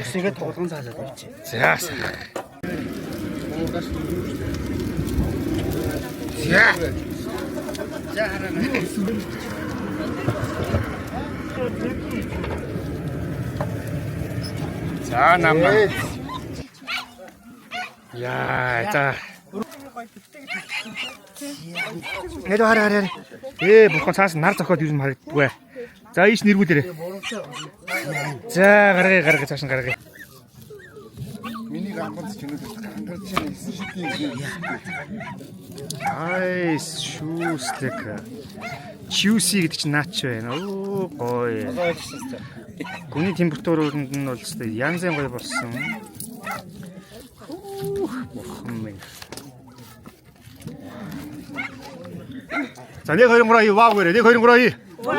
Усыгээ туулган цаасаад ирчих. За. За. За хараа. За намаа. Яа, за. Нэр хараа. Бурхан цаас нар зохиод юу юм харагддгүй. За ийш нэргүүлээрэй. За гаргая цааш нь гаргая. Миний ганц чинүүд хангаж чинь исэн шидийн. Айс шүүслэг. Чүүси гэдэг чинь наач байна. Оо гоё. Гүний температурууд нь бол өстой янз янз гоё болсон. Бурхан минь. За 1 2 3 вау гэрээ 1 2 3. Вау.